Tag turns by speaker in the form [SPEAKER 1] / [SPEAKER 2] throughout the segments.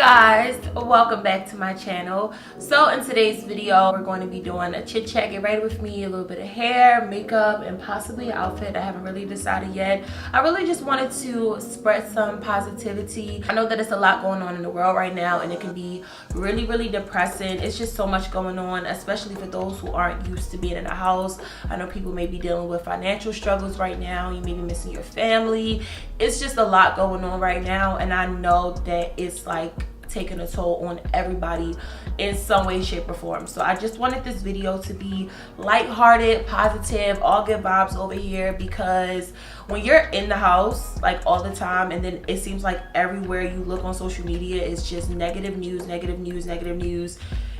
[SPEAKER 1] Guys, welcome back to my channel. So in today's video we're going to be doing a chit chat, get ready with me, a little bit of hair, makeup, and possibly an outfit. I haven't really decided yet. I really just wanted to spread some positivity. I know that it's a lot going on in the world right now and it can be really depressing. It's just so much going on, especially for those who aren't used to being in a house. I know people may be dealing with financial struggles right now. You may be missing your family. It's just a lot going on right now, and I know that it's like taking a toll on everybody in some way, shape, or form. So I just wanted this video to be lighthearted, positive, all good vibes over here, because when you're in the house like all the time and then it seems like everywhere you look on social media is just negative news,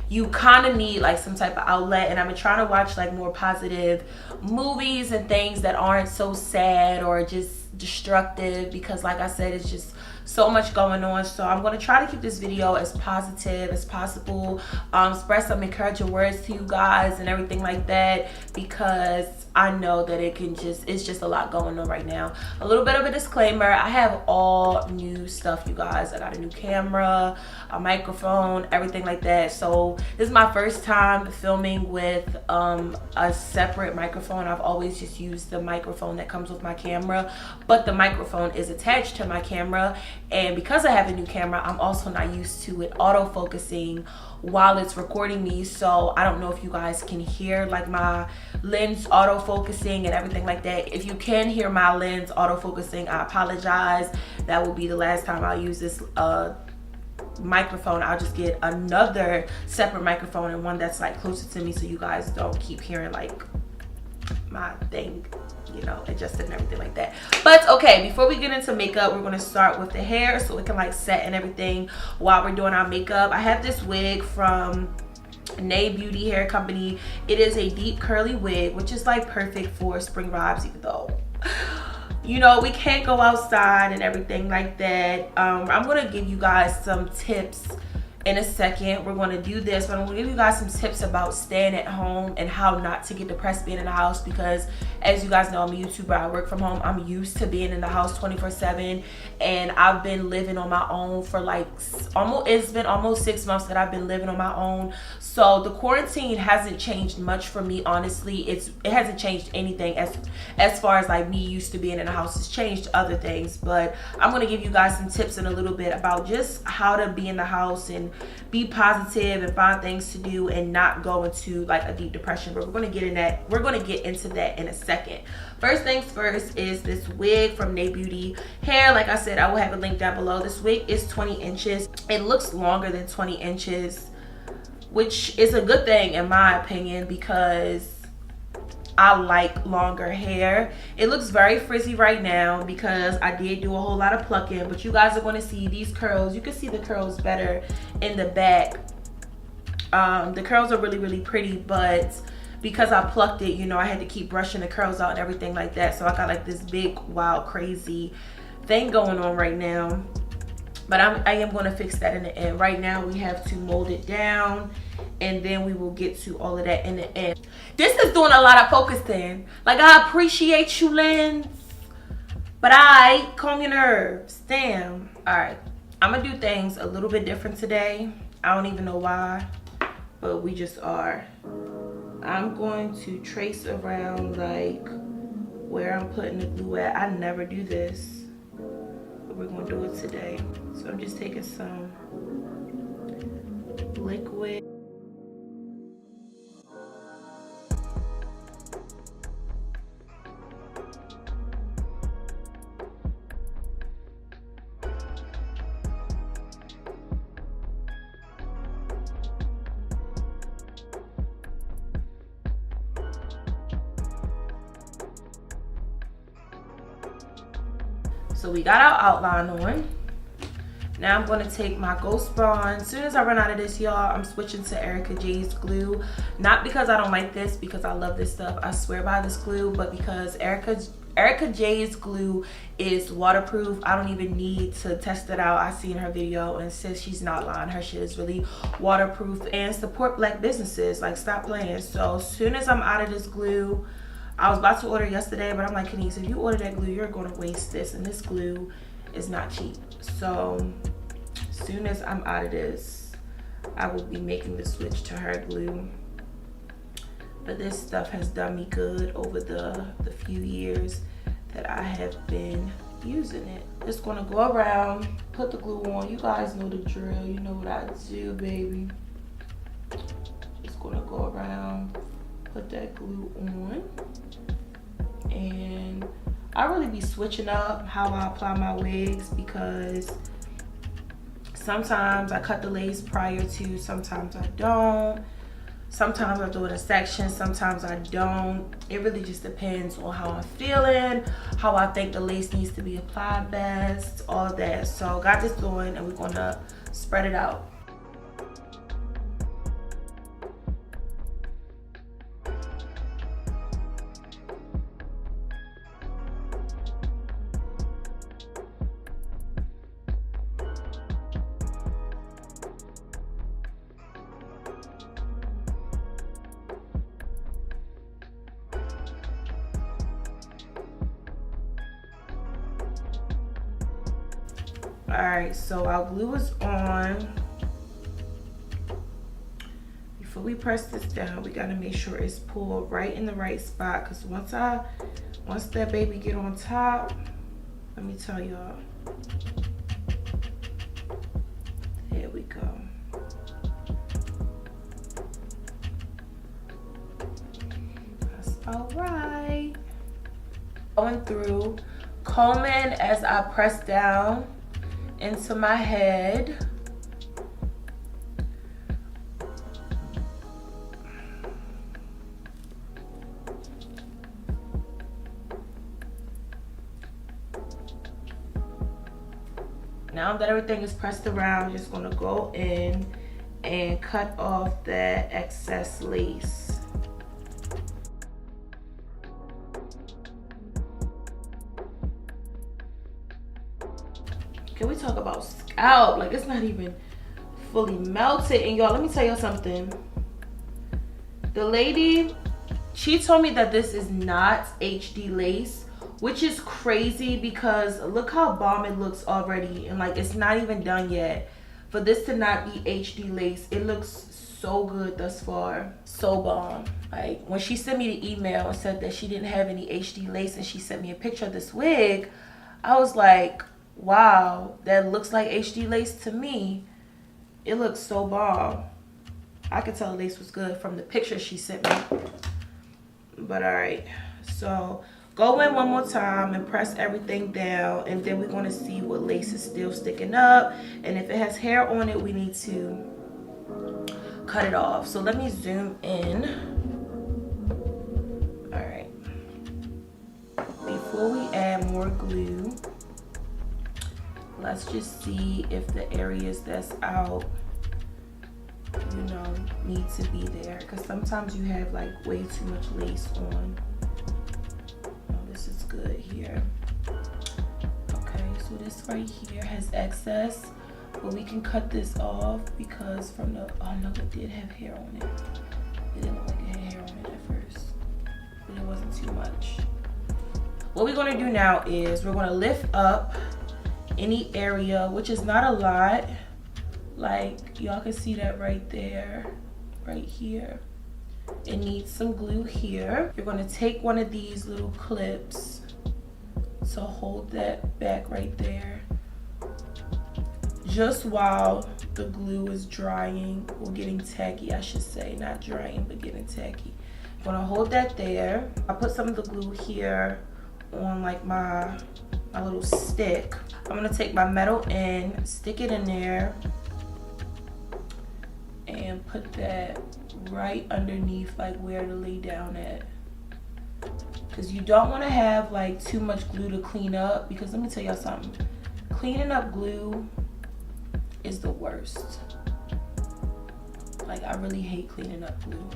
[SPEAKER 1] you kind of need like some type of outlet. And I've been trying to watch like more positive movies and things that aren't so sad or just destructive, because like I said, it's just so much going on. So I'm going to try to keep this video as positive as possible, spread some encouraging words to you guys and everything like that, because I know that it's just a lot going on right now. A little bit of a disclaimer: I have all new stuff, you guys. I got a new camera, a microphone, everything like that. So this is my first time filming with a separate microphone. I've always just used the microphone that comes with my camera, but the microphone is attached to my camera. And because I have a new camera, I'm also not used to it auto-focusing while it's recording me. So I don't know if you guys can hear like my lens auto-focusing and everything like that. If you can hear my lens auto-focusing, I apologize. That will be the last time I'll use this microphone. I'll just get another separate microphone, and one that's like closer to me, so you guys don't keep hearing like my thing, you know, adjusted and everything like that. But okay, before we get into makeup, we're going to start with the hair so it can like set and everything while we're doing our makeup. I have this wig from NaBeautyHair company. It is a deep curly wig, which is like perfect for spring vibes, even though you know we can't go outside and everything like that. I'm going to give you guys some tips in a second. We're going to do this, but I'm going to give you guys some tips about staying at home and how not to get depressed being in the house, because as you guys know, I'm a YouTuber. I work from home. I'm used to being in the house 24/7, and I've been living on my own for like it's been almost 6 months that I've been living on my own. So the quarantine hasn't changed much for me, honestly. It hasn't changed anything as far as like me used to being in the house. It's changed other things, but I'm going to give you guys some tips in a little bit about just how to be in the house and be positive and find things to do and not go into like a deep depression. But we're going to get into that in a second. First things first is this wig from NaBeautyHair. Like I said, I will have a link down below. This wig is 20 inches. It looks longer than 20 inches, which is a good thing in my opinion, because I like longer hair. It looks very frizzy right now because I did do a whole lot of plucking, but you guys are going to see these curls. You can see the curls better in the back. The curls are really pretty, but because I plucked it, you know, I had to keep brushing the curls out and everything like that. So I got like this big wild crazy thing going on right now, but I am going to fix that in the end. Right now we have to mold it down, and then we will get to all of that in the end. This is doing a lot of focusing. Like, I appreciate you, lens, but I calm your nerves. Damn. All right, I'm gonna do things a little bit different today. I don't even know why, but we just are. I'm going to trace around like where I'm putting the glue at. I never do this, but we're gonna do it today. So I'm just taking some liquid. So we got our outline on. Now I'm going to take my Ghost Bond. As soon as I run out of this, y'all, I'm switching to Erica J's glue. Not because I don't like this, because I love this stuff. I swear by this glue, but because Erica J's glue is waterproof. I don't even need to test it out. I seen her video and says she's not lying. Her shit is really waterproof. And support black businesses. Like, stop playing. So as soon as I'm out of this glue, I was about to order yesterday, but I'm like, Kenise, if you order that glue, you're going to waste this. And this glue is not cheap. So as soon as I'm out of this, I will be making the switch to hair glue. But this stuff has done me good over the few years that I have been using it. Just gonna go around, put the glue on. You guys know the drill. You know what I do, baby. Just gonna go around, put that glue on. And I really be switching up how I apply my wigs because sometimes I cut the lace prior to, sometimes I don't. Sometimes I do it in sections, sometimes I don't. It really just depends on how I'm feeling, how I think the lace needs to be applied best, all that. So got this going and we're gonna spread it out. Alright, so our glue is on. Before we press this down, we gotta make sure it's pulled right in the right spot, because once that baby get on top, let me tell y'all. There we go. That's alright. Going through, combing as I press down into my head. Now that everything is pressed around, just gonna go in and cut off that excess lace. Can we talk about scalp? Like, it's not even fully melted. And y'all, let me tell you something. The lady, she told me that this is not HD lace, which is crazy because look how bomb it looks already. And like, it's not even done yet. For this to not be HD lace, it looks so good thus far. So bomb. Like, when she sent me the email and said that she didn't have any HD lace and she sent me a picture of this wig, I was like, wow, that looks like HD lace to me. It looks so bomb. I could tell the lace was good from the picture she sent me. But all right, so go in one more time and press everything down, and then we're going to see what lace is still sticking up, and if it has hair on it, we need to cut it off. So let me zoom in. All right, before we add more glue, let's just see if the areas that's out, you know, need to be there, because sometimes you have like way too much lace on. Oh, this is good here. Okay, so this right here has excess, but we can cut this off because from the, oh no, it did have hair on it. It didn't look like it had hair on it at first, but it wasn't too much. What we're gonna do now is we're gonna lift up any area, which is not a lot. Like, y'all can see that right there, right here. It needs some glue here. You're gonna take one of these little clips to hold that back right there, just while the glue is drying, or getting tacky, I should say. Not drying, but getting tacky. I'm gonna hold that there. I put some of the glue here on like my little stick. I'm gonna take my metal end, stick it in there, and put that right underneath like where to lay down at. Because you don't want to have like too much glue to clean up, because let me tell y'all something. Cleaning up glue is the worst. Like, I really hate cleaning up glue.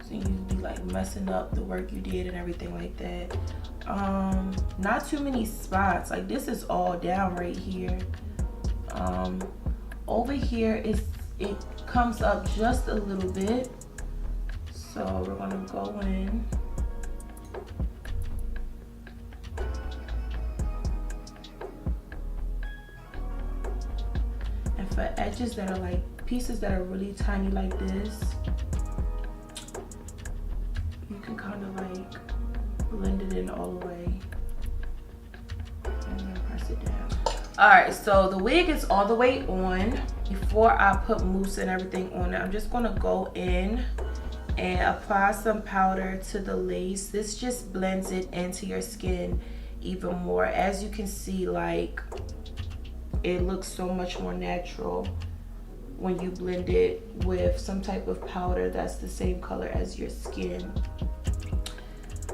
[SPEAKER 1] So you be like messing up the work you did and everything like that. Not too many spots. Like, this is all down right here. Over here it comes up just a little bit, so we're gonna go in for edges that are like pieces that are really tiny like this, you can kind of like blend it in all the way and then press it down. All right, so the wig is all the way on. Before I put mousse and everything on it, I'm just gonna go in and apply some powder to the lace. This just blends it into your skin even more. As you can see, like, it looks so much more natural when you blend it with some type of powder that's the same color as your skin.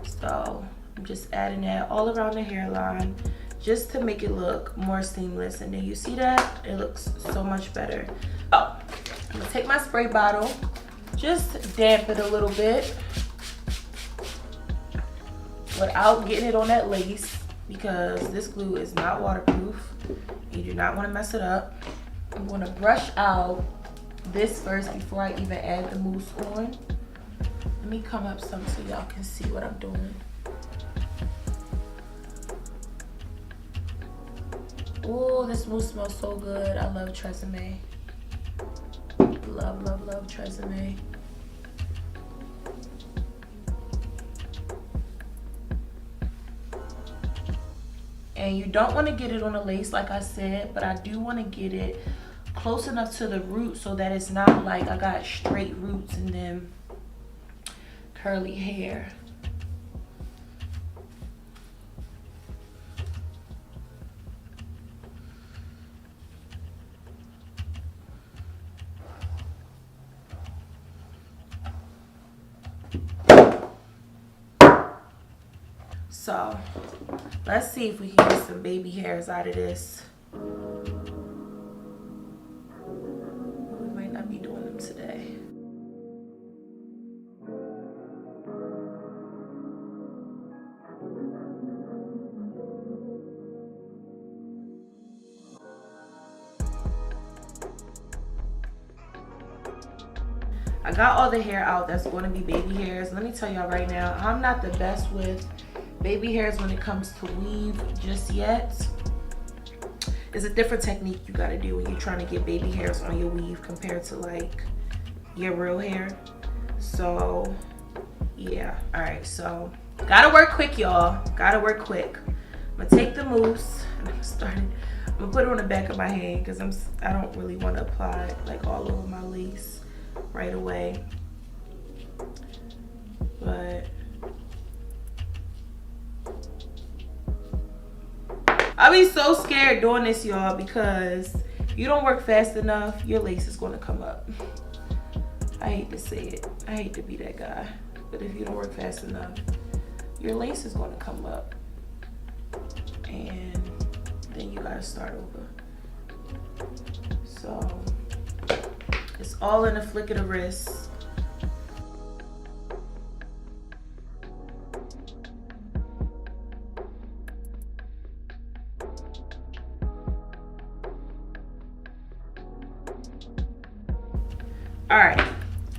[SPEAKER 1] So I'm just adding that all around the hairline just to make it look more seamless. And then you see that? It looks so much better. Oh, I'm gonna take my spray bottle, just damp it a little bit without getting it on that lace, because this glue is not waterproof. You do not want to mess it up. I'm going to brush out this first before I even add the mousse on. Let me come up some so y'all can see what I'm doing. Oh, this mousse smells so good. I love Tresemme. Love, love, love Tresemme. And you don't want to get it on the lace like I said, but I do want to get it close enough to the root so that it's not like I got straight roots and then curly hair. So let's see if we can get some baby hairs out of this. We might not be doing them today. I got all the hair out that's going to be baby hairs. Let me tell y'all right now, I'm not the best with baby hairs when it comes to weave just yet. It's a different technique you gotta do when you're trying to get baby hairs on your weave compared to like your real hair. So yeah, all right, so gotta work quick, y'all. Gotta work quick. I'm gonna take the mousse and I'm gonna put it on the back of my hand because I don't really want to apply it like all over my lace right away. But I be so scared doing this, y'all, because you don't work fast enough, your lace is going to come up. I hate to say it. I hate to be that guy. But if you don't work fast enough, your lace is going to come up. And then you got to start over. So it's all in a flick of the wrist. All right,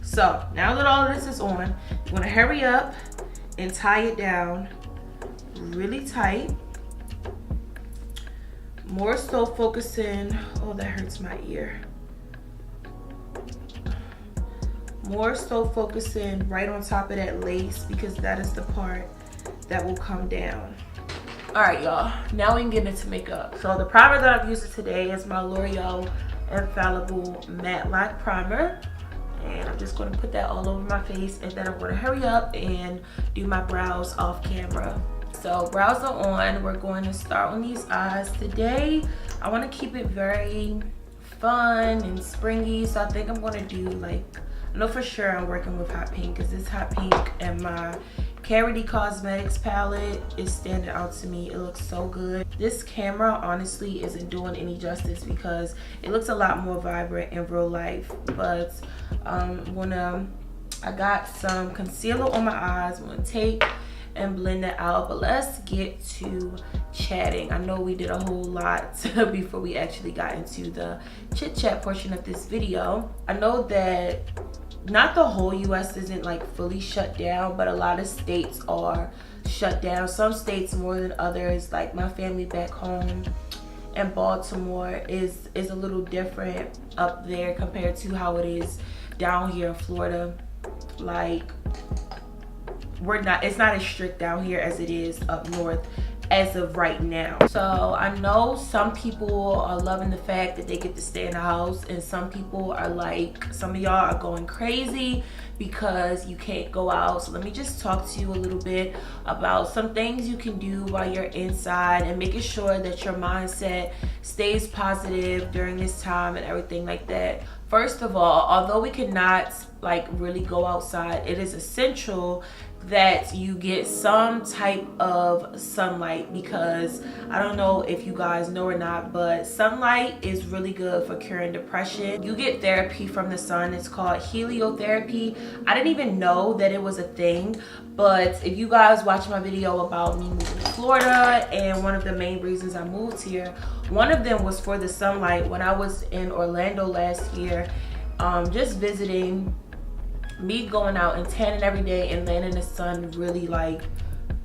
[SPEAKER 1] so now that all of this is on, you want to hurry up and tie it down really tight. More so focusing, oh, that hurts my ear. More so focusing right on top of that lace because that is the part that will come down. All right, y'all, now we can get into makeup. So the primer that I'm using today is my L'Oreal Infallible Matte Lock Primer. And I'm just going to put that all over my face, and then I'm going to hurry up and do my brows off camera. So brows are on. We're going to start on these eyes. Today I want to keep it very fun and springy, so I think I'm going to do like, I know for sure I'm working with hot pink because this hot pink and my Chatty Cosmetics palette is standing out to me. It looks so good. This camera honestly isn't doing any justice because it looks a lot more vibrant in real life. But I got some concealer on my eyes. I'm gonna take and blend it out, but let's get to chatting. I know we did a whole lot before we actually got into the chit chat portion of this video. I know that not the whole US isn't like fully shut down, but a lot of states are shut down. Some states more than others, like my family back home in Baltimore is a little different up there compared to how it is down here in Florida. Like, it's not as strict down here as it is up north as of right now. So I know some people are loving the fact that they get to stay in the house, and some people are like, some of y'all are going crazy because you can't go out. So let me just talk to you a little bit about some things you can do while you're inside and making sure that your mindset stays positive during this time and everything like that. First of all, although we cannot like really go outside, it is essential that you get some type of sunlight, because I don't know if you guys know or not, but sunlight is really good for curing depression. You get therapy from the sun. It's called heliotherapy. I didn't even know that it was a thing, but if you guys watch my video about me moving to Florida and one of the main reasons I moved here, one of them was for the sunlight. When I was in Orlando last year, just visiting, me going out and tanning every day and laying in the sun really like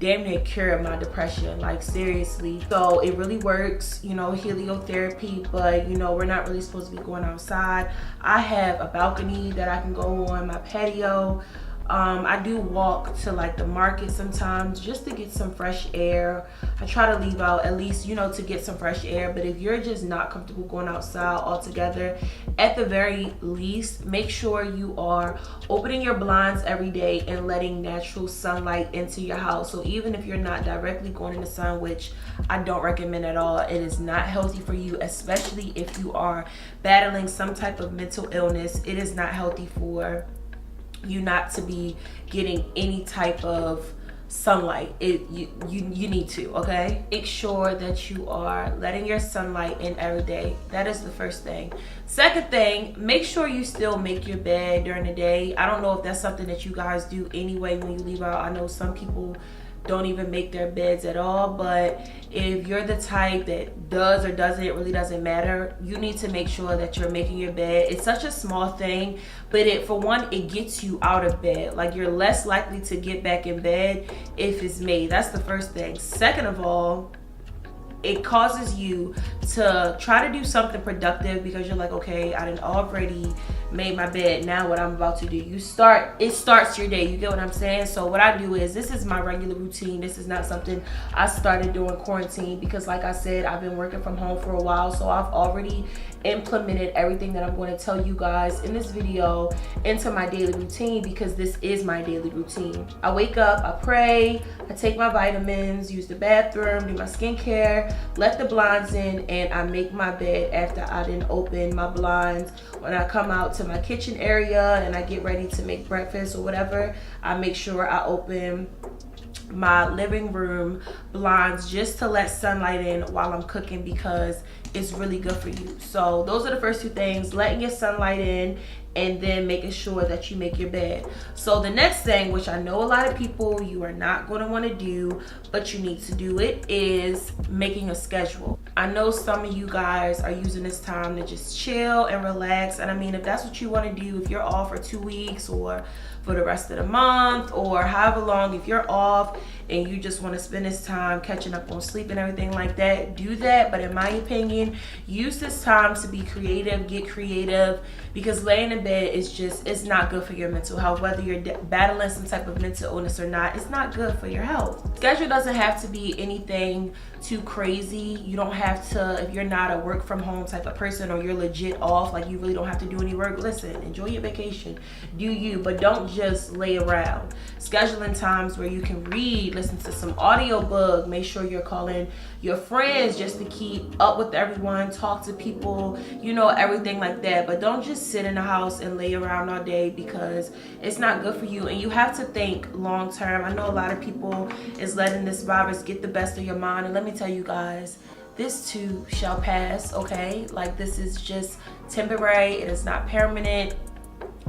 [SPEAKER 1] damn near cured my depression, like seriously. So it really works, you know, heliotherapy, but you know, we're not really supposed to be going outside. I have a balcony that I can go on, my patio. I do walk to like the market sometimes just to get some fresh air. I try to leave out at least, you know, to get some fresh air. But if you're just not comfortable going outside altogether, at the very least, make sure you are opening your blinds every day and letting natural sunlight into your house. So even if you're not directly going in the sun, which I don't recommend at all, it is not healthy for you, especially if you are battling some type of mental illness. It is not healthy for you not to be getting any type of sunlight. You need to, okay? Make sure that you are letting your sunlight in every day. That is the first thing. Second thing, make sure you still make your bed during the day. I don't know if that's something that you guys do anyway when you leave out. I know some people don't even make their beds at all, but if you're the type that does or doesn't, it really doesn't matter. You need to make sure that you're making your bed. It's such a small thing, but for one, it gets you out of bed. Like, you're less likely to get back in bed if it's made. That's the first thing. Second of all, it causes you to try to do something productive, because you're like, okay, I done already made my bed. Now what I'm about to do, it starts your day. You get what I'm saying? So what I do is, this is my regular routine. This is not something I started doing quarantine, because like I said, I've been working from home for a while. So I've already implemented everything that I'm going to tell you guys in this video into my daily routine, because this is my daily routine. I wake up, I pray, I take my vitamins, use the bathroom, do my skincare, let the blinds in, and I make my bed after I didn't open my blinds. When I come out to my kitchen area and I get ready to make breakfast or whatever, I make sure I open my living room blinds just to let sunlight in while I'm cooking, because it's really good for you. So those are the first two things: letting your sunlight in, and then making sure that you make your bed. So the next thing, which I know a lot of people, you are not going to want to do, but you need to do it, is making a schedule. I know some of you guys are using this time to just chill and relax. And I mean, if that's what you want to do, if you're off for 2 weeks or for the rest of the month or however long, if you're off and you just want to spend this time catching up on sleep and everything like that, do that. But in my opinion, use this time to be creative, get creative, because laying in bed is just, it's not good for your mental health. Whether you're battling some type of mental illness or not, it's not good for your health. Schedule doesn't have to be anything too crazy. You don't have to, if you're not a work from home type of person, or you're legit off, like you really don't have to do any work, listen, enjoy your vacation, do you, but don't just lay around. Scheduling times where you can read, listen to some audiobook, make sure you're calling your friends just to keep up with everyone, talk to people, you know, everything like that. But don't just sit in the house and lay around all day, because it's not good for you. And you have to think long term. I know a lot of people is letting this virus get the best of your mind, and let me tell you guys, this too shall pass, okay? Like, this is just temporary. It is not permanent.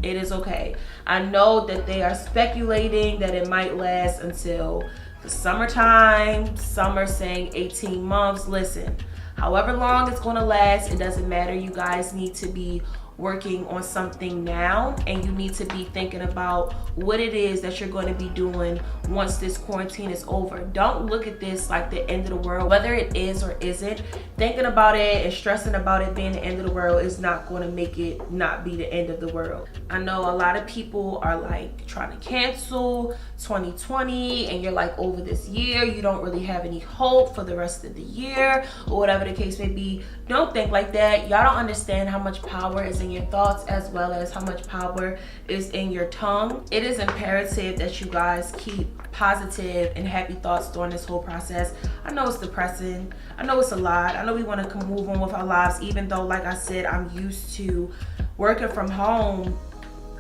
[SPEAKER 1] It is okay. I know that they are speculating that it might last until the summertime. Some are saying 18 months. Listen, however long it's going to last, it doesn't matter. You guys need to be working on something now, and you need to be thinking about what it is that you're going to be doing once this quarantine is over. Don't look at this like the end of the world. Whether it is or isn't, thinking about it and stressing about it being the end of the world is not going to make it not be the end of the world. I know a lot of people are like trying to cancel 2020, and you're like over this year, you don't really have any hope for the rest of the year, or whatever the case may be. Don't think like that. Y'all don't understand how much power is in your thoughts, as well as how much power is in your tongue. It is imperative that you guys keep positive and happy thoughts during this whole process. I know it's depressing, I know it's a lot, I know we want to move on with our lives, even though, like I said, I'm used to working from home.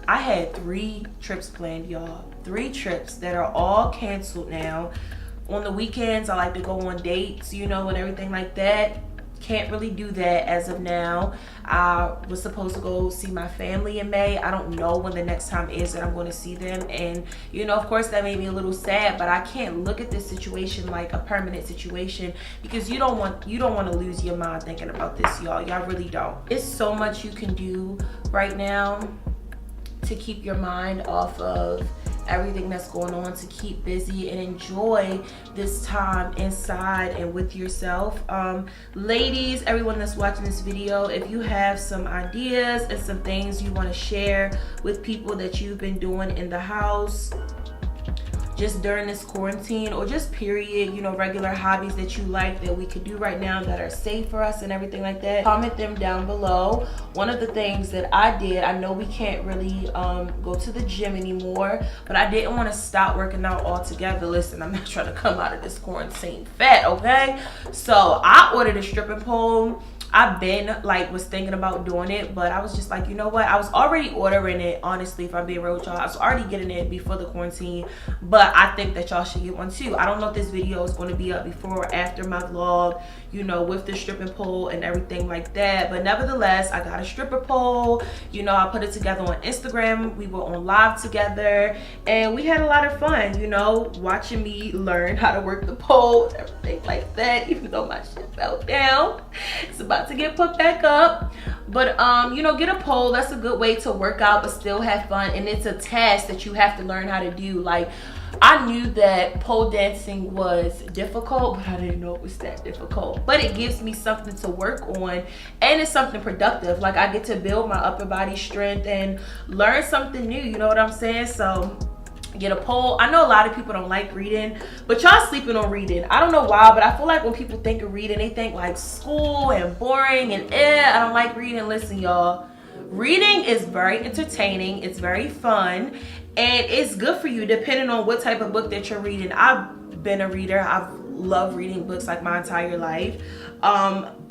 [SPEAKER 1] I had 3 trips planned, y'all. 3 trips that are all canceled now. On the weekends, I like to go on dates, you know, and everything like that. Can't really do that as of now. I was supposed to go see my family in May. I don't know when the next time is that I'm going to see them, and you know, of course, that made me a little sad, but I can't look at this situation like a permanent situation, because you don't want to lose your mind thinking about this, y'all really don't. It's so much you can do right now to keep your mind off of everything that's going on, to keep busy and enjoy this time inside and with yourself. Ladies, everyone that's watching this video, if you have some ideas and some things you want to share with people that you've been doing in the house just during this quarantine, or just period, you know, regular hobbies that you like that we could do right now that are safe for us and everything like that, comment them down below. One of the things that I did, I know we can't really go to the gym anymore, but I didn't want to stop working out altogether. Listen, I'm not trying to come out of this quarantine fat, okay? So I ordered a stripping pole. I've been like was thinking about doing it, but I was just like, you know what, I was already ordering it, honestly, if I'm being real with y'all. I was already getting it before the quarantine, but I think that y'all should get one too. I don't know if this video is going to be up before or after my vlog, you know, with the stripping pole and everything like that, but nevertheless, I got a stripper pole. You know, I put it together on Instagram. We were on live together, and we had a lot of fun, you know, watching me learn how to work the pole and everything like that, even though my shit fell down. It's about to get put back up, but you know, get a pole. That's a good way to work out but still have fun, and it's a task that you have to learn how to do. Like, I knew that pole dancing was difficult, but I didn't know it was that difficult. But it gives me something to work on, and it's something productive. Like, I get to build my upper body strength and learn something new, you know what I'm saying? So get a pole. I know a lot of people don't like reading, but y'all sleeping on reading. I don't know why, but I feel like when people think of reading, they think like school and boring and I don't like reading. Listen, y'all, reading is very entertaining, it's very fun, and it's good for you depending on what type of book that you're reading. I've been a reader. I've loved reading books like my entire life.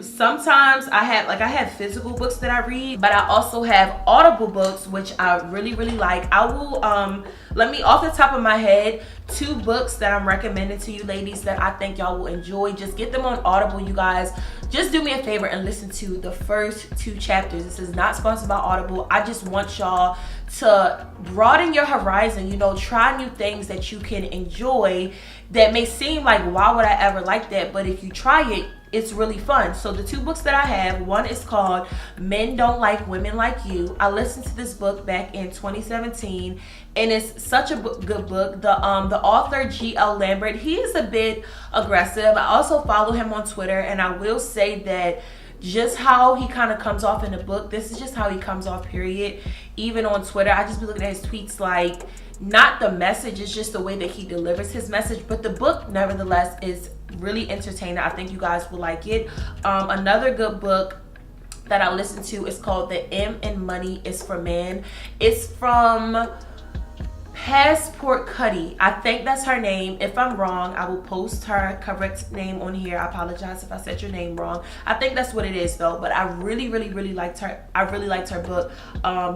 [SPEAKER 1] Sometimes I have physical books that I read, but I also have audible books, which I really like. I will let me, off the top of my head, 2 books that I'm recommending to you ladies that I think y'all will enjoy. Just get them on Audible, you guys. Just do me a favor and listen to the first 2 chapters. This is not sponsored by Audible. I just want y'all to broaden your horizon, you know, try new things that you can enjoy that may seem like, why would I ever like that? But if you try it, it's really fun. So the 2 books that I have, one is called Men Don't Like Women Like You. I listened to this book back in 2017, and it's such a good book. The author, G.L. Lambert, he is a bit aggressive. I also follow him on Twitter, and I will say that just how he kind of comes off in the book, this is just how he comes off, period. Even on Twitter, I just be looking at his tweets like, not the message, it's just the way that he delivers his message. But the book, nevertheless, is really entertaining. I think you guys will like it. Another good book that I listened to is called The M in Money is for Man. It's from Passport Cuddy. I think that's her name. If I'm wrong, I will post her correct name on here. I apologize if I said your name wrong. I think that's what it is though, but I really liked her. I really liked her book.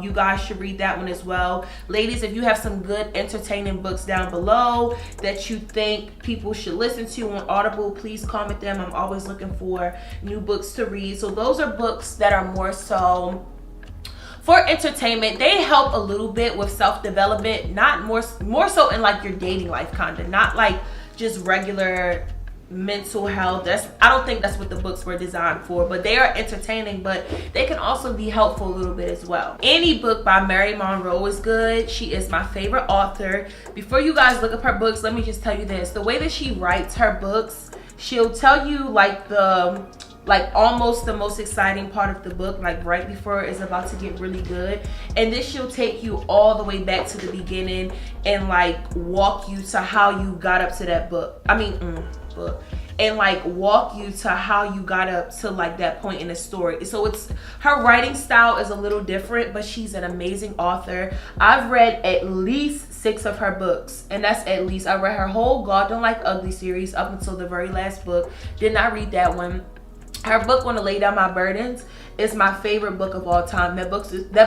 [SPEAKER 1] You guys should read that one as well. Ladies, if you have some good entertaining books down below that you think people should listen to on Audible, please comment them. I'm always looking for new books to read. So those are books that are more so for entertainment. They help a little bit with self-development, not more so in like your dating life, kind of, not like just regular mental health. I don't think that's what the books were designed for, but they are entertaining, but they can also be helpful a little bit as well. Any book by Mary Monroe is good. She is my favorite author. Before you guys look up her books, let me just tell you this. The way that she writes her books, she'll tell you like almost the most exciting part of the book, like right before it's about to get really good, and then she'll take you all the way back to the beginning and like walk you to how you got up to that book. And like walk you to how you got up to like that point in the story. So it's, her writing style is a little different, but she's an amazing author. I've read at least 6 of her books, and that's at least. I read her whole God Don't Like Ugly series up until the very last book. Did not read that one. Her book, When to Lay Down My Burdens, is my favorite book of all time. That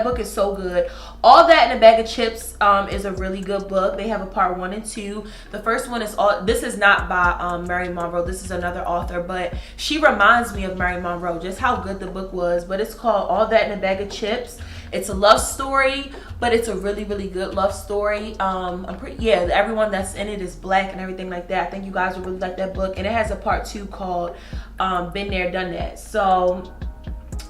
[SPEAKER 1] book is so good. All That in a Bag of Chips is a really good book. They have a part 1 and 2. The first one is this is not by Mary Monroe. This is another author, but she reminds me of Mary Monroe, just how good the book was. But it's called All That in a Bag of Chips. It's a love story, but it's a really, really good love story. Everyone that's in it is black and everything like that. I think you guys will really like that book. And it has a part 2 called Been There, Done That. So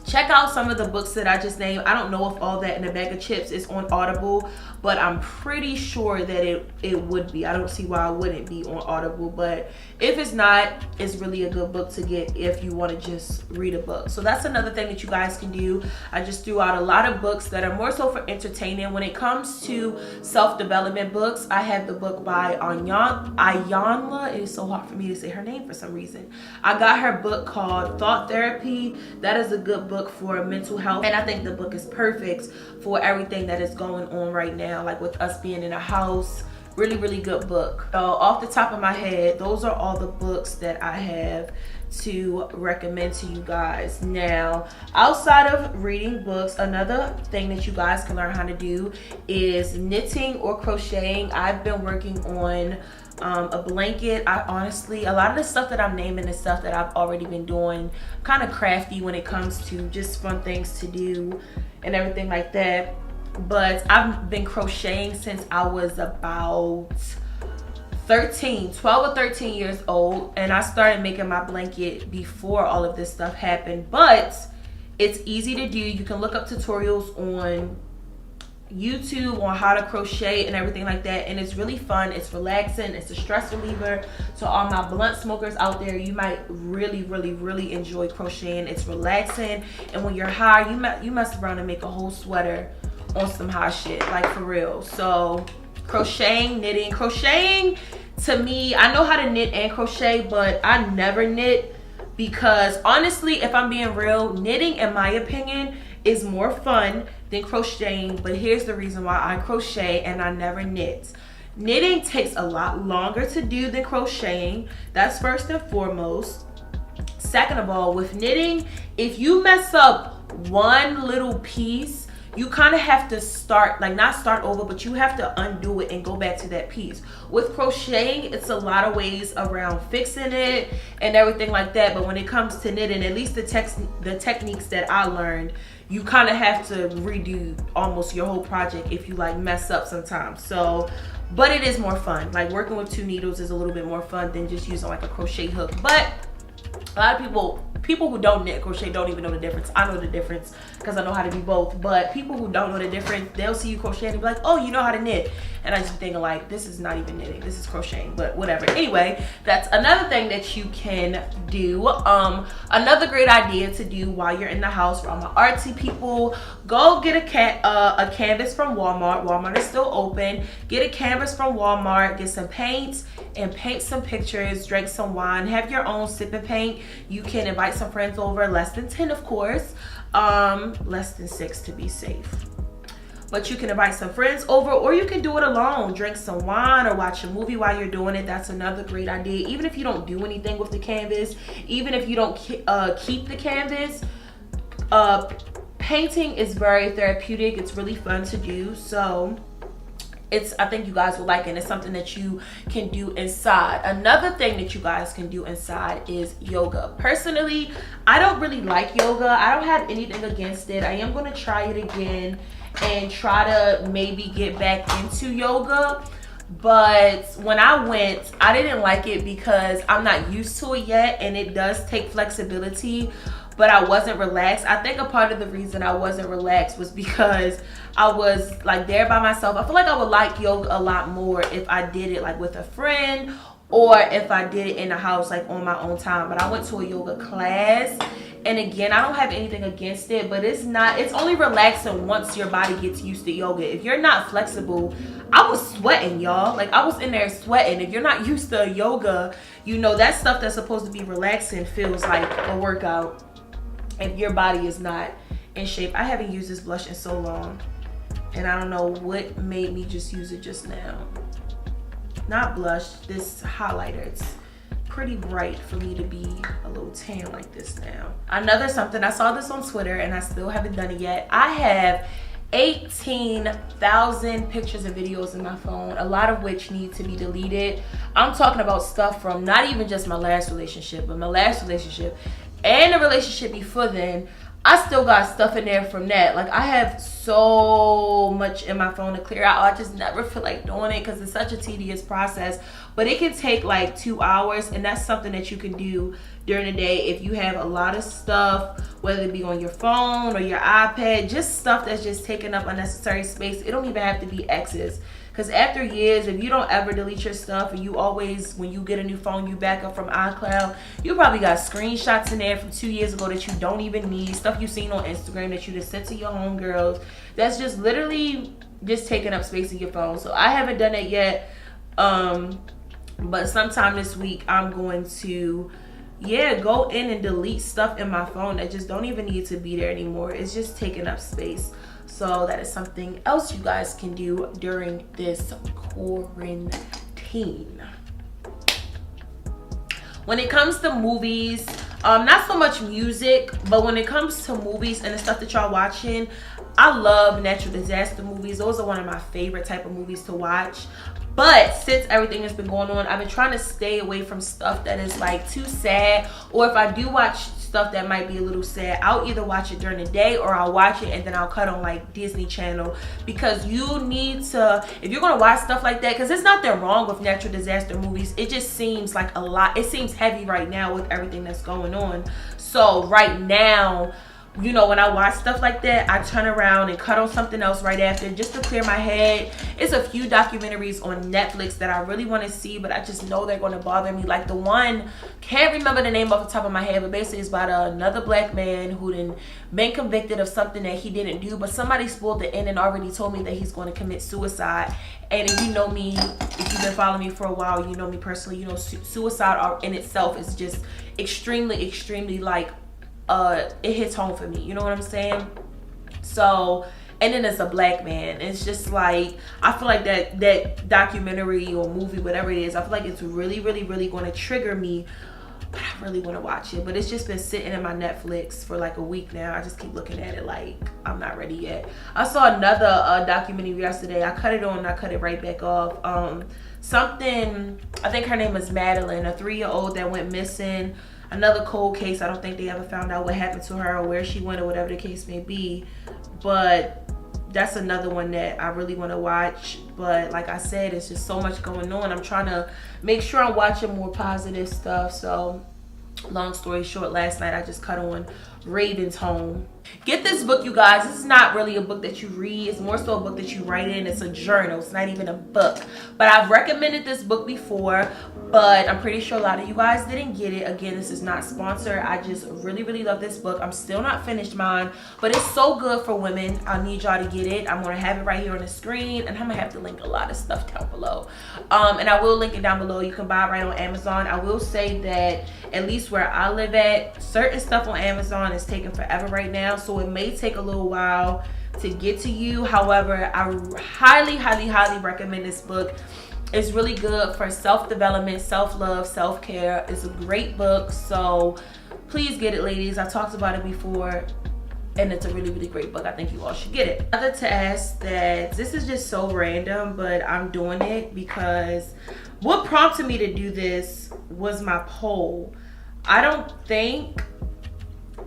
[SPEAKER 1] check out some of the books that I just named. I don't know if All That in a Bag of Chips is on Audible, but I'm pretty sure that it would be. I don't see why it wouldn't be on Audible, but if it's not, it's really a good book to get if you want to just read a book. So that's another thing that you guys can do. I just threw out a lot of books that are more so for entertaining. When it comes to self-development books, I have the book by Ayanla. It is so hard for me to say her name for some reason. I got her book called Thought Therapy. That is a good book for mental health, and I think the book is perfect for everything that is going on right now, like with us being in a house. Really, really good book. So off the top of my head, those are all the books that I have to recommend to you guys. Now, outside of reading books, another thing that you guys can learn how to do is knitting or crocheting. I've been working on a blanket. I honestly, a lot of the stuff that I'm naming is stuff that I've already been doing. Kind of crafty when it comes to just fun things to do and everything like that. But I've been crocheting since I was about 12 or 13 years old, and I started making my blanket before all of this stuff happened. But it's easy to do. You can look up tutorials on YouTube on how to crochet and everything like that, and it's really fun. It's relaxing. It's a stress reliever. So all my blunt smokers out there, you might really, really, really enjoy crocheting. It's relaxing, and when you're high, you mess around and make a whole sweater on some hot shit, like for real. So crocheting, knitting. Crocheting, to me, I know how to knit and crochet, but I never knit because honestly, if I'm being real, knitting, in my opinion, is more fun than crocheting. But here's the reason why I crochet and I never knit. Knitting takes a lot longer to do than crocheting. That's first and foremost. Second of all, with knitting, if you mess up one little piece, you kind of have to start, like not start over, but you have to undo it and go back to that piece. With crocheting, it's a lot of ways around fixing it and everything like that. But when it comes to knitting, at least the techniques that I learned, you kind of have to redo almost your whole project if you like mess up sometimes. So, but it is more fun. Like working with 2 needles is a little bit more fun than just using like a crochet hook. But a lot of people who don't knit crochet don't even know the difference. I know the difference because I know how to do both. But people who don't know the difference, they'll see you crochet and be like, oh, you know how to knit. And I just be thinking like, this is not even knitting, this is crocheting, but whatever. Anyway, that's another thing that you can do. Another great idea to do while you're in the house for all my artsy people, go get a canvas from Walmart. Walmart is still open. Get a canvas from Walmart, get some paint and paint some pictures, drink some wine, have your own sip and paint. You can invite some friends over, less than 10 of course, less than 6 to be safe. But you can invite some friends over, or you can do it alone. Drink some wine or watch a movie while you're doing it. That's another great idea. Even if you don't do anything with the canvas, even if you don't keep the canvas, painting is very therapeutic. It's really fun to do. So I think you guys will like it. It's something that you can do inside. Another thing that you guys can do inside is yoga. Personally, I don't really like yoga. I don't have anything against it. I am going to try it again and try to maybe get back into yoga. but when I went, I didn't like it because I'm not used to it yet, and it does take flexibility, but I wasn't relaxed. I think a part of the reason I wasn't relaxed was because I was like there by myself. I feel like I would like yoga a lot more if I did it like with a friend, or if I did it in the house like on my own time. But I went to a yoga class, and again, I don't have anything against it, but it's only relaxing once your body gets used to yoga. If you're not flexible, I was sweating, y'all. Like, I was in there sweating. If you're not used to yoga, you know that stuff that's supposed to be relaxing feels like a workout if your body is not in shape. I haven't used this blush in so long, and I don't know what made me just use it just now. Not blush, this highlighter. It's pretty bright for me to be a little tan like this now. Another something, I saw this on Twitter and I still haven't done it yet. I have 18,000 pictures and videos in my phone, a lot of which need to be deleted. I'm talking about stuff from not even just my last relationship, but my last relationship and the relationship before then. I still got stuff in there from that. Like, I have so much in my phone to clear out. I just never feel like doing it because it's such a tedious process. But it can take like 2 hours, and that's something that you can do during the day if you have a lot of stuff, whether it be on your phone or your iPad, just stuff that's just taking up unnecessary space. It don't even have to be X's. Because after years, if you don't ever delete your stuff, and you always, when you get a new phone, you back up from iCloud, you probably got screenshots in there from 2 years ago that you don't even need, stuff you seen on Instagram that you just sent to your homegirls. That's just literally just taking up space in your phone. So I haven't done it yet, but sometime this week I'm going to, go in and delete stuff in my phone that just don't even need to be there anymore. It's just taking up space. So that is something else you guys can do during this quarantine. When it comes to movies, not so much music, but when it comes to movies and the stuff that y'all watching, I love natural disaster movies. Those are one of my favorite type of movies to watch. But since everything has been going on, I've been trying to stay away from stuff that is like too sad, or if I do watch stuff that might be a little sad, I'll either watch it during the day or I'll watch it and then I'll cut on like Disney Channel, because you need to, if you're gonna watch stuff like that, because there's nothing wrong with natural disaster movies, it just seems like a lot, it seems heavy right now with everything that's going on. So right now, you know, when I watch stuff like that, I turn around and cut on something else right after just to clear my head. It's a few documentaries on Netflix that I really want to see, but I just know they're going to bother me. Like the one, can't remember the name off the top of my head, but basically it's about another black man who then been convicted of something that he didn't do, but somebody spoiled the end and already told me that he's going to commit suicide. And if you know me, if you've been following me for a while, you know me personally, you know suicide in itself is just extremely like, it hits home for me, you know what I'm saying? So, and then it's a black man. It's just like, I feel like that documentary or movie, whatever it is, I feel like it's really going to trigger me, but I really want to watch it. But it's just been sitting in my Netflix for like a week now. I just keep looking at it like I'm not ready yet. I saw another documentary yesterday. I cut it on and I cut it right back off. Something, I think her name is Madeline, a 3-year-old that went missing. Another cold case. I don't think they ever found out what happened to her or where she went or whatever the case may be. But that's another one that I really want to watch. But like I said, it's just so much going on. I'm trying to make sure I'm watching more positive stuff. So long story short, last night I just cut on Raven's Home. Get this book, you guys. This is not really a book that you read. It's more so a book that you write in. It's a journal. It's not even a book. But I've recommended this book before, but I'm pretty sure a lot of you guys didn't get it. Again, this is not sponsored. I just really love this book. I'm still not finished mine, but it's so good for women. I need y'all to get it. I'm going to have it right here on the screen, and I'm going to have to link a lot of stuff down below. And I will link it down below. You can buy it right on Amazon. I will say that at least where I live at, certain stuff on Amazon is taking forever right now. So it may take a little while to get to you. However, I highly recommend this book. It's really good for self-development, self-love, self-care. It's a great book, so please get it, ladies. I talked about it before, and it's a really great book. I think you all should get it. Another task that, this is just so random, but I'm doing it because what prompted me to do this was my poll. I don't think,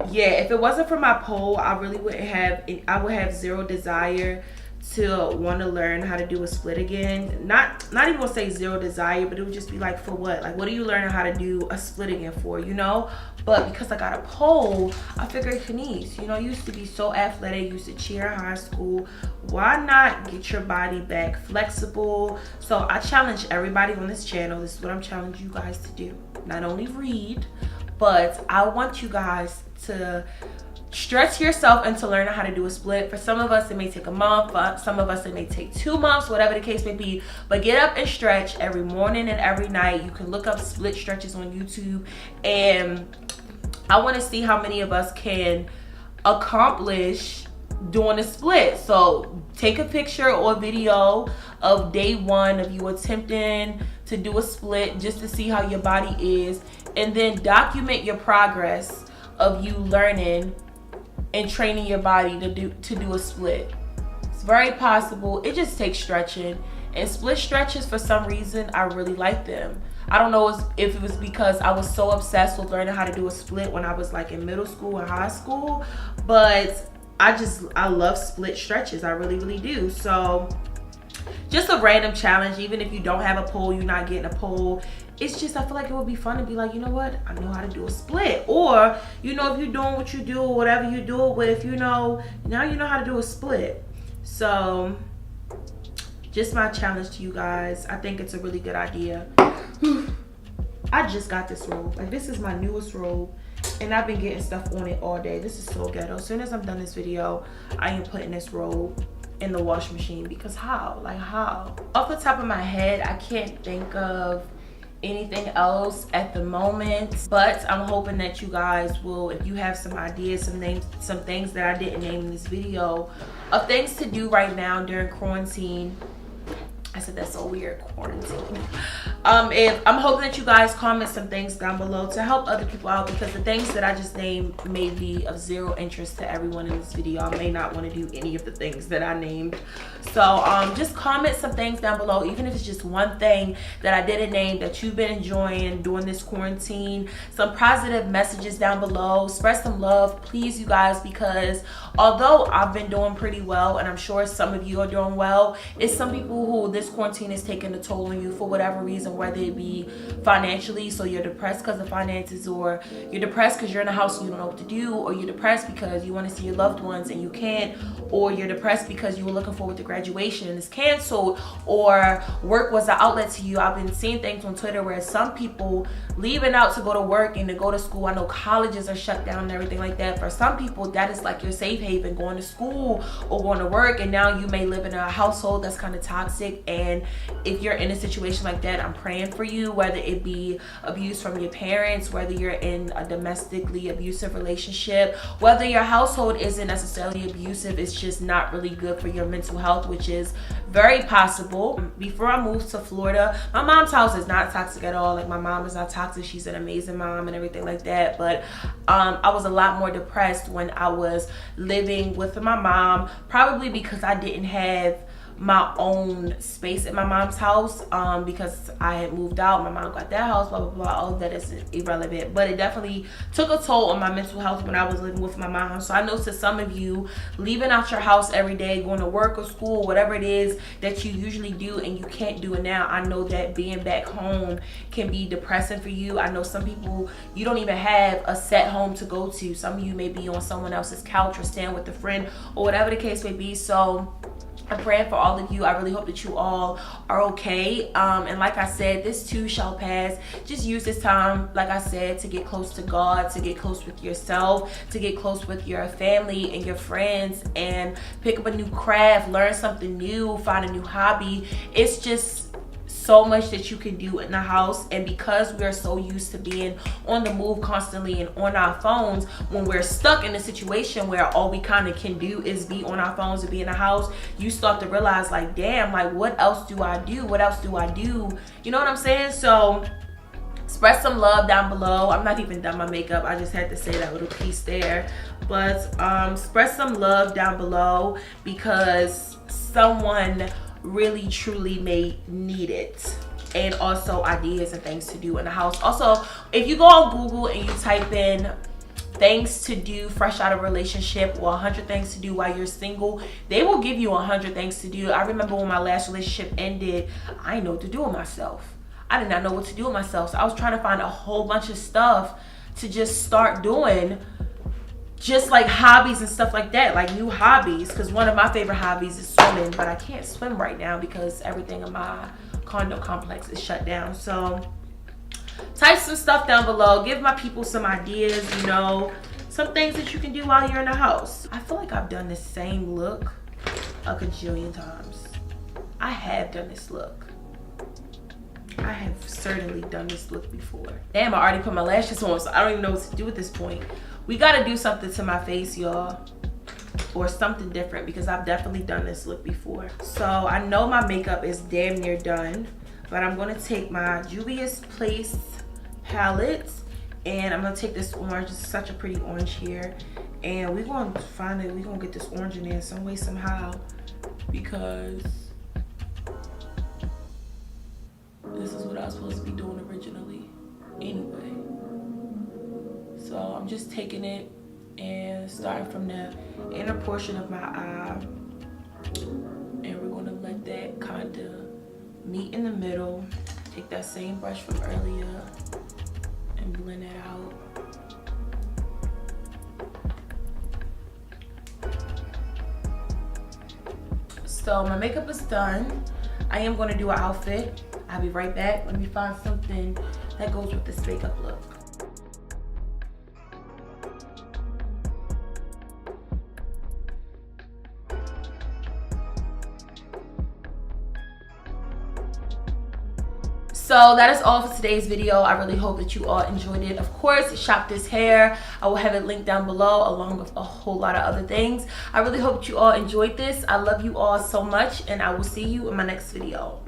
[SPEAKER 1] if it wasn't for my poll, I really wouldn't have, I would have zero desire to want to learn how to do a split again. Not even gonna say zero desire, but it would just be like, for what? Like, what are you learning how to do a split again for, you know? But because I got a pole, I figured, Kenise, you know, you used to be so athletic, you used to cheer in high school. Why not get your body back flexible? So I challenge everybody on this channel. This is what I'm challenging you guys to do. Not only read, but I want you guys to stretch yourself into learning how to do a split. For some of us, it may take a month. For some of us, it may take 2 months, whatever the case may be. But get up and stretch every morning and every night. You can look up split stretches on YouTube. And I want to see how many of us can accomplish doing a split. So take a picture or video of day 1 of you attempting to do a split, just to see how your body is. And then document your progress of you learning and training your body to do a split. It's very possible. It just takes stretching. And split stretches, for some reason, I really like them. I don't know if it was because I was so obsessed with learning how to do a split when I was like in middle school and high school, but I love split stretches. I really, really do. So just a random challenge. Even if you don't have a pole, you're not getting a pole, it's just, I feel like it would be fun to be like, you know what, I know how to do a split. Or, you know, if you're doing what you do or whatever you do it with, you know, now you know how to do a split. So just my challenge to you guys. I think it's a really good idea. I just got this robe. Like, this is my newest robe, and I've been getting stuff on it all day. This is so ghetto. As soon as I'm done this video, I am putting this robe in the wash machine, because how? Like, how? Off the top of my head, I can't think of anything else at the moment, but I'm hoping that you guys will, if you have some ideas, some names, some things that I didn't name in this video of things to do right now during quarantine. I said that's so weird, quarantine. If I'm hoping that you guys comment some things down below to help other people out, because the things that I just named may be of zero interest to everyone in this video. I may not want to do any of the things that I named. So just comment some things down below, even if it's just one thing that I didn't name that you've been enjoying during this quarantine. Some positive messages down below. Spread some love, please, you guys, because although I've been doing pretty well, and I'm sure some of you are doing well, it's some people who this quarantine is taking a toll on you for whatever reason, whether it be financially, so you're depressed because of finances, or you're depressed because you're in the house and you don't know what to do, or you're depressed because you want to see your loved ones and you can't, or you're depressed because you were looking forward to graduation and it's canceled, or work was an outlet to you. I've been seeing things on Twitter where some people leaving out to go to work and to go to school. I know colleges are shut down and everything like that. For some people, that is like your safe haven, going to school or going to work, and now you may live in a household that's kind of toxic. And if you're in a situation like that, I'm praying for you, whether it be abuse from your parents, whether you're in a domestically abusive relationship, whether your household isn't necessarily abusive, it's just not really good for your mental health, which is very possible. Before I moved to Florida, my mom's house is not toxic at all. Like, my mom is not toxic. She's an amazing mom and everything like that. But I was a lot more depressed when I was living with my mom, probably because I didn't have my own space at my mom's house, because I had moved out. My mom got that house, blah blah blah. All of that is irrelevant, but it definitely took a toll on my mental health when I was living with my mom. So I know to some of you, leaving out your house every day, going to work or school, whatever it is that you usually do and you can't do it now, I know that being back home can be depressing for you. I know some people, you don't even have a set home to go to. Some of you may be on someone else's couch or staying with a friend or whatever the case may be. So I'm praying for all of you. I really hope that you all are okay. And like I said, this too shall pass. Just use this time, like I said, to get close to God, to get close with yourself, to get close with your family and your friends, and pick up a new craft, learn something new, find a new hobby. It's just so much that you can do in the house. And because we're so used to being on the move constantly and on our phones, when we're stuck in a situation where all we kind of can do is be on our phones and be in the house, you start to realize, like, damn, like, what else do I do? What else do I do? You know what I'm saying? So spread some love down below. I'm not even done my makeup. I just had to say that little piece there. But spread some love down below, because someone really truly may need it. And also ideas and things to do in the house. Also, if you go on Google and you type in things to do fresh out of a relationship, or 100 things to do while you're single. They will give you 100 things to do. I remember when my last relationship ended, I didn't know what to do with myself. I did not know what to do with myself. So I was trying to find a whole bunch of stuff to just start doing, just like hobbies and stuff like that, like new hobbies. Because one of my favorite hobbies is swimming, but I can't swim right now because everything in my condo complex is shut down. So type some stuff down below. Give my people some ideas, you know, some things that you can do while you're in the house. I feel like I've done the same look a gajillion times. I have done this look. I have certainly done this look before. Damn, I already put my lashes on, so I don't even know what to do at this point. We gotta do something to my face, y'all, or something different, because I've definitely done this look before. So I know my makeup is damn near done, but I'm gonna take my Juvia's Place palette, and I'm gonna take this orange. It's such a pretty orange here, and we're gonna find it. We're gonna get this orange in there some way, somehow, because this is what I was supposed to be doing originally anyway. So I'm just taking it and starting from the inner portion of my eye, and we're gonna let that kind of meet in the middle. Take that same brush from earlier and blend it out. So my makeup is done. I am gonna do an outfit. I'll be right back. Let me find something that goes with this makeup look. So that is all for today's video. I really hope that you all enjoyed it. Of course, shop this hair. I will have it linked down below, along with a whole lot of other things. I really hope that you all enjoyed this. I love you all so much, and I will see you in my next video.